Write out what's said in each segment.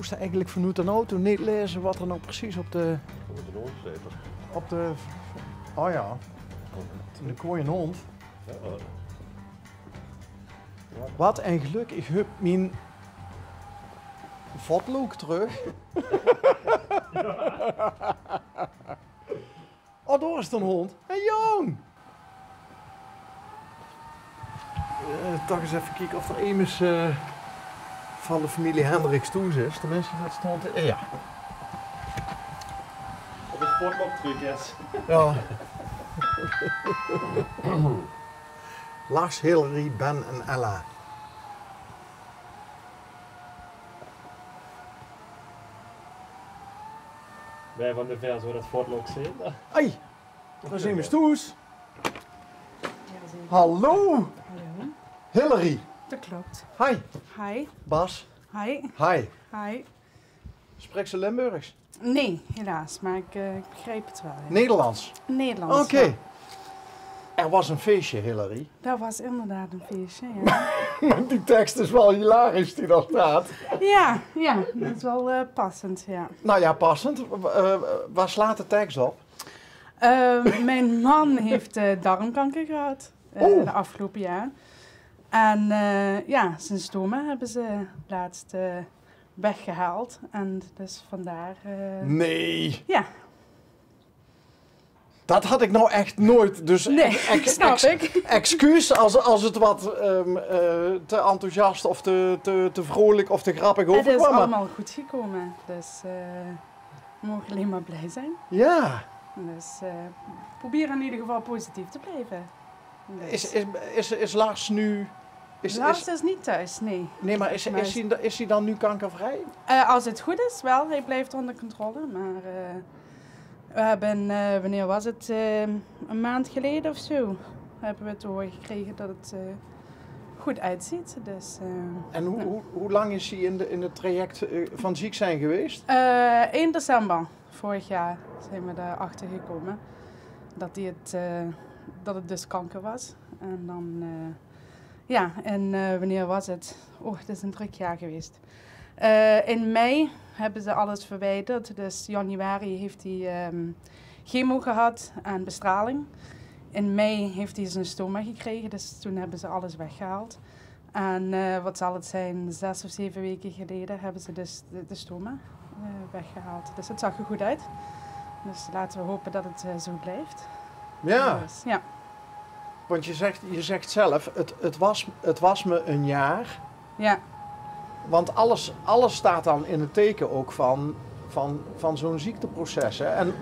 moest eigenlijk vanuit een auto niet lezen wat er nou precies op de... Op de... Oh ja. De kooi een hond. Wat een geluk, ik heb mijn vodlook terug. Oh, daar is het een hond. Hé, jong! Toch eens even kijken of er iemand van de familie Hendricks Toes is. Tenminste, dat stond... ja. Op het sportloktruc is. Ja. Lars, Hillary, Ben en Ella. Wij van de vers hoe dat sportlok zit. Hé, daar zijn we Toes. Hallo, Hallo, Hillary. dat klopt. Hi, Hi. Bas. Hi. Hi. Hi. Spreekt ze Limburgs? Nee, helaas, maar ik begrijp het wel. Ja. Nederlands. Nederlands. Oké. Ja. Er was een feestje, Hillary. Dat was inderdaad een feestje, ja. Die tekst is wel hilarisch die daar staat. ja, dat is wel passend, ja. Nou ja, passend. Waar slaat de tekst op? Mijn man heeft darmkanker gehad de afgelopen jaar. En ja, zijn stoma hebben ze laatst weggehaald. En dus vandaar... Nee. Ja. Dat had ik nou echt nooit. Dus Nee, snap ik. excuus als het wat te enthousiast of te vrolijk of te grappig Het is overkwam. allemaal goed gekomen. Dus we mogen alleen maar blij zijn. Ja. Dus probeer in ieder geval positief te blijven. Dus. Is Lars nu... Lars is niet thuis, nee. Nee, maar is hij dan nu kankervrij? Als het goed is, wel. Hij blijft onder controle. Maar we hebben, wanneer was het? Een maand geleden of zo, hebben we te horen gekregen dat het goed uitziet. Dus, En hoe lang is hij in het traject van ziek zijn geweest? 1 december vorig jaar zijn we erachter gekomen dat het dus kanker was. En dan... ja, en wanneer was het? Oh, het is een druk jaar geweest. In mei hebben ze alles verwijderd. Dus januari heeft hij chemo gehad en bestraling. In mei heeft hij zijn stoma gekregen, dus toen hebben ze alles weggehaald. En wat zal het zijn, 6 of 7 weken geleden hebben ze dus de stoma weggehaald. Dus het zag er goed uit. Dus laten we hopen dat het zo blijft. Ja. Dus, ja. Want je zegt zelf, het was me een jaar. Ja. Want alles staat dan in het teken ook van zo'n ziekteproces. Hè? En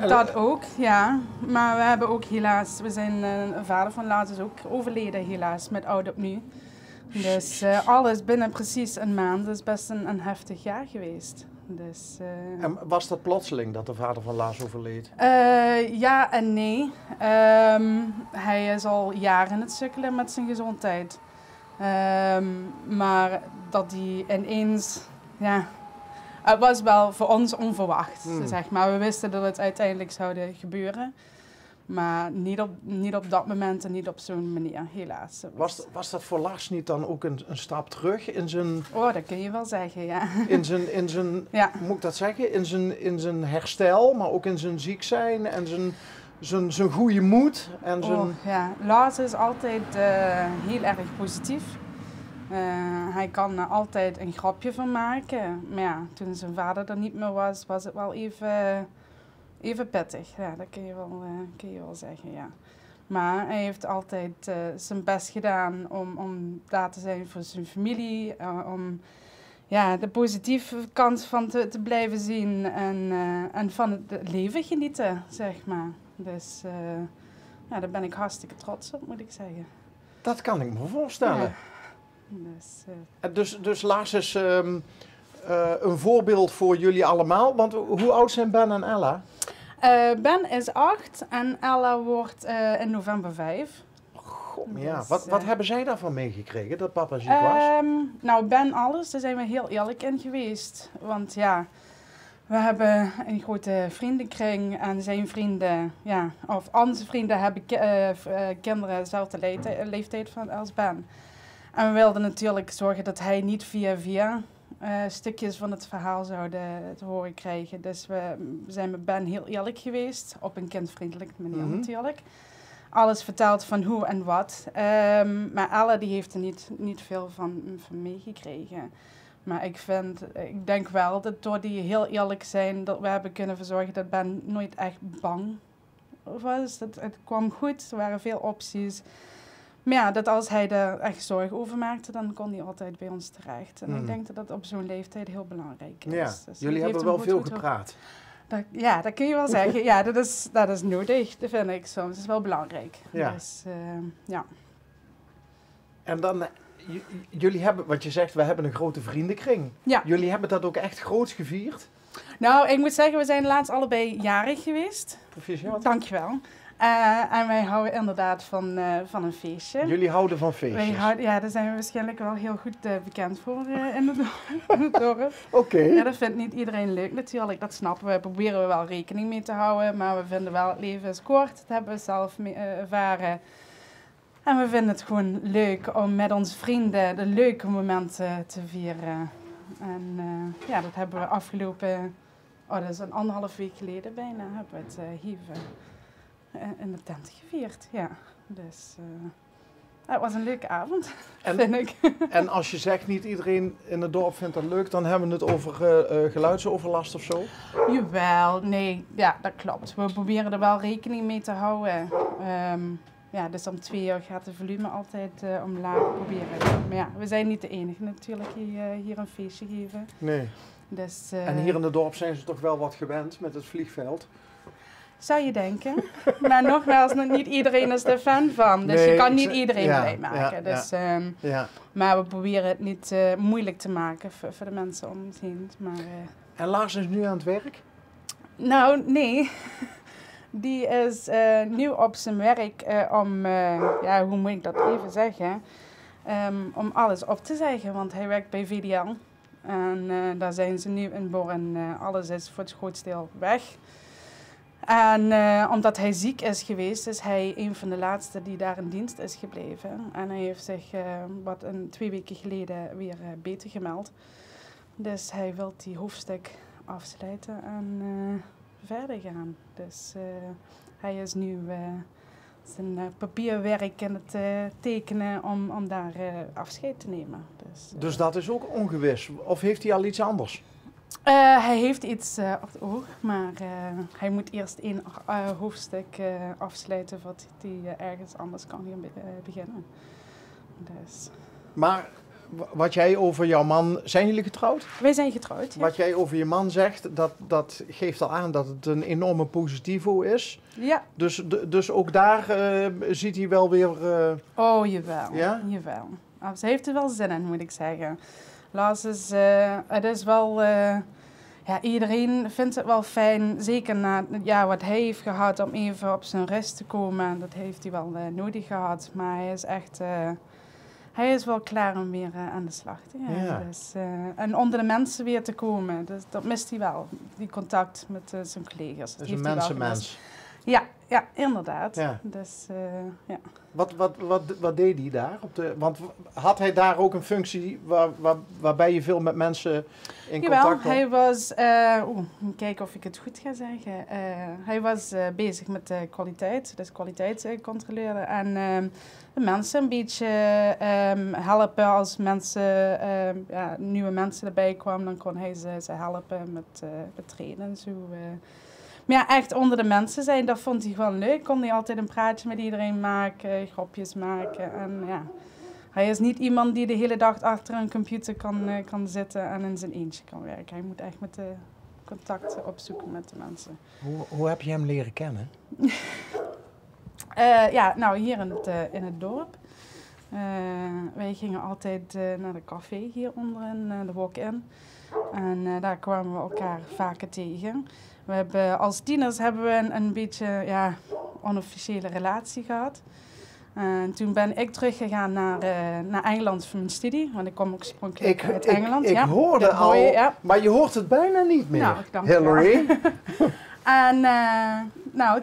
Dat ook, ja. Maar we hebben ook helaas, een vader van Lars is ook overleden helaas, met oud opnieuw. Dus alles binnen precies een maand. Dat is best een heftig jaar geweest. Dus, en was dat plotseling dat de vader van Lars overleed? ja en nee. Hij is al jaren in het sukkelen met zijn gezondheid. Maar dat hij ineens, ja, het was wel voor ons onverwacht, zeg maar. We wisten dat het uiteindelijk zou gebeuren. Maar niet op dat moment en niet op zo'n manier, helaas. Was dat voor Lars niet dan ook een stap terug in zijn... Oh, dat kun je wel zeggen, ja. In zijn ja. Moet ik dat zeggen? In zijn herstel, maar ook in zijn ziek zijn en zijn goede moed. En zijn... Oh, ja. Lars is altijd heel erg positief. Hij kan er altijd een grapje van maken. Maar ja, toen zijn vader er niet meer was, was het wel even pittig. Ja, dat kun je wel zeggen, ja. Maar hij heeft altijd zijn best gedaan om daar te zijn voor zijn familie. Om ja, de positieve kant van te blijven zien en van het leven genieten, zeg maar. Dus ja, daar ben ik hartstikke trots op, moet ik zeggen. Dat kan ik me voorstellen. Ja. Dus Lars is een voorbeeld voor jullie allemaal. Want hoe oud zijn Ben en Ella? Ben is 8 en Ella wordt in november 5. God, ja. Wat hebben zij daarvan meegekregen, dat papa ziek was? Nou, Ben alles, daar zijn we heel eerlijk in geweest. Want ja, we hebben een grote vriendenkring en zijn vrienden, ja, of onze vrienden hebben kinderen dezelfde leeftijd als Ben. En we wilden natuurlijk zorgen dat hij niet via stukjes van het verhaal zouden te horen krijgen. Dus we zijn met Ben heel eerlijk geweest, op een kindvriendelijke manier natuurlijk. Alles verteld van hoe en wat. Maar Elle die heeft er niet veel van meegekregen. Maar ik denk wel dat door die heel eerlijk zijn, dat we hebben kunnen verzorgen dat Ben nooit echt bang was. Het kwam goed, er waren veel opties. Maar ja, dat als hij er echt zorgen over maakte, dan kon hij altijd bij ons terecht. En ik denk dat dat op zo'n leeftijd heel belangrijk is. Ja, Dus jullie hebben wel veel gepraat. Dat kun je wel zeggen. Ja, dat is nodig, dat vind ik soms. Dat is wel belangrijk. Ja. Dus, ja. En dan, jullie hebben, wat je zegt, we hebben een grote vriendenkring. Ja. Jullie hebben dat ook echt groots gevierd? Nou, ik moet zeggen, we zijn laatst allebei jarig geweest. Proficiat. Dankjewel. En wij houden inderdaad van een feestje. Jullie houden van feestjes? Ja, daar zijn we waarschijnlijk wel heel goed bekend voor in het dorp. Oké. Ja, dat vindt niet iedereen leuk natuurlijk, dat snappen we. Proberen we wel rekening mee te houden, maar we vinden wel het leven is kort. Dat hebben we zelf ervaren. En we vinden het gewoon leuk om met onze vrienden de leuke momenten te vieren. En ja, dat hebben we afgelopen, dat is 1,5 week geleden bijna, hebben we het hier in de tent gevierd. Ja, dus het was een leuke avond, vind ik. En als je zegt niet iedereen in het dorp vindt dat leuk, dan hebben we het over geluidsoverlast of zo? Jawel, nee, ja, dat klopt. We proberen er wel rekening mee te houden. Ja, dus om 2 uur gaat het volume altijd omlaag proberen. Maar ja, we zijn niet de enige natuurlijk die hier een feestje geven. Nee. Dus, en hier in het dorp zijn ze toch wel wat gewend met het vliegveld? Zou je denken. Maar nogmaals, niet iedereen is er fan van. Dus Nee, je kan niet iedereen blij Ja, maken. Dus, ja. Maar we proberen het niet moeilijk te maken voor de mensen om ons heen. Maar, En Lars is nu aan het werk? Nou, nee. Die is nu op zijn werk om, ja, hoe moet ik dat even zeggen, om alles op te zeggen. Want hij werkt bij VDL. En daar zijn ze nu in Born. Alles is voor het grootste deel weg. En omdat hij ziek is geweest, is hij een van de laatste die daar in dienst is gebleven. En hij heeft zich 2 weken geleden weer beter gemeld. Dus hij wil die hoofdstuk afsluiten en verder gaan. Dus hij is nu zijn papierwerk aan het tekenen om daar afscheid te nemen. Dus dat is ook ongewis? Of heeft hij al iets anders? Hij heeft iets op het oog, maar hij moet eerst 1 hoofdstuk afsluiten voordat hij ergens anders kan gaan beginnen. Dus. Maar wat jij over jouw man... Zijn jullie getrouwd? Wij zijn getrouwd, ja. Wat jij over je man zegt, dat geeft al aan dat het een enorme positivo is. Ja. Dus ook daar ziet hij wel weer... Oh, jawel. Ja? Jawel. Ze heeft er wel zin in, moet ik zeggen. Lars is... het is wel... ja, iedereen vindt het wel fijn, zeker na wat hij heeft gehad, om even op zijn rust te komen. Dat heeft hij wel nodig gehad, maar hij is echt... hij is wel klaar om weer aan de slag te gaan. Ja. Dus, en onder de mensen weer te komen, dus dat mist hij wel. Die contact met zijn collega's. Dat is een mensenmens. Ja, inderdaad. Ja. Dus, ja. Wat deed hij daar? Want had hij daar ook een functie waarbij je veel met mensen in contact kwam? Hij was, kijken of ik het goed ga zeggen. Hij was bezig met de kwaliteit, dus kwaliteitscontroleren. En de mensen een beetje helpen als mensen, nieuwe mensen erbij kwamen. Dan kon hij ze helpen met trainen en zo. Maar ja, echt onder de mensen zijn, dat vond hij gewoon leuk. Kon hij altijd een praatje met iedereen maken, grapjes maken. En ja, hij is niet iemand die de hele dag achter een computer kan zitten en in zijn eentje kan werken. Hij moet echt met de contacten opzoeken met de mensen. Hoe heb je hem leren kennen? Hier in het dorp. Wij gingen altijd naar de café hier onderin, de walk-in. En daar kwamen we elkaar vaker tegen. Als tieners hebben we een beetje onofficiële relatie gehad. En toen ben ik teruggegaan naar Engeland voor mijn studie. Want ik kom oorspronkelijk uit Engeland. Ik hoorde al, maar je hoort het bijna niet meer, dank Hillary. En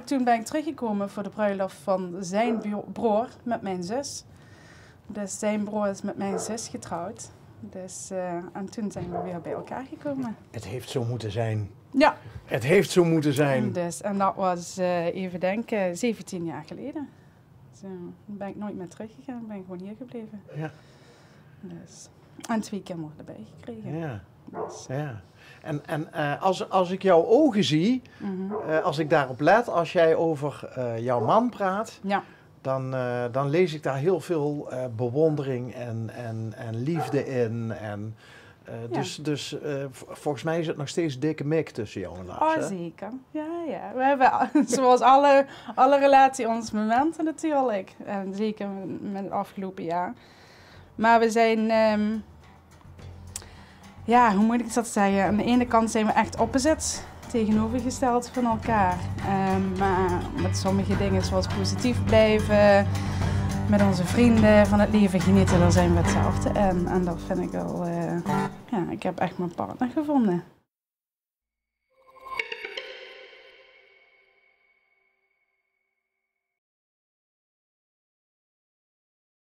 toen ben ik teruggekomen voor de bruiloft van zijn broer met mijn zus. Dus zijn broer is met mijn zus getrouwd. Dus, en toen zijn we weer bij elkaar gekomen. Het heeft zo moeten zijn. Ja. Het heeft zo moeten zijn. Dus, en dat was, even denken, 17 jaar geleden. Zo, dan ben ik nooit meer teruggegaan, ben ik gewoon hier gebleven. Ja. Dus, en 2 kinderen erbij gekregen. Ja. Dus. Ja. En als ik jouw ogen zie, als ik daarop let, als jij over jouw man praat, Ja. dan lees ik daar heel veel bewondering en liefde in. En, dus volgens mij is het nog steeds dikke mik tussen jou en Lars. Oh, hè? zeker. Ja, ja. We hebben zoals alle relatie onze momenten natuurlijk. En zeker met het afgelopen jaar. Maar we zijn, hoe moet ik dat zeggen? Aan de ene kant zijn we echt opposites, tegenovergesteld van elkaar. Maar met sommige dingen zoals positief blijven, met onze vrienden van het leven genieten, daar zijn we hetzelfde in. En dat vind ik wel, ik heb echt mijn partner gevonden.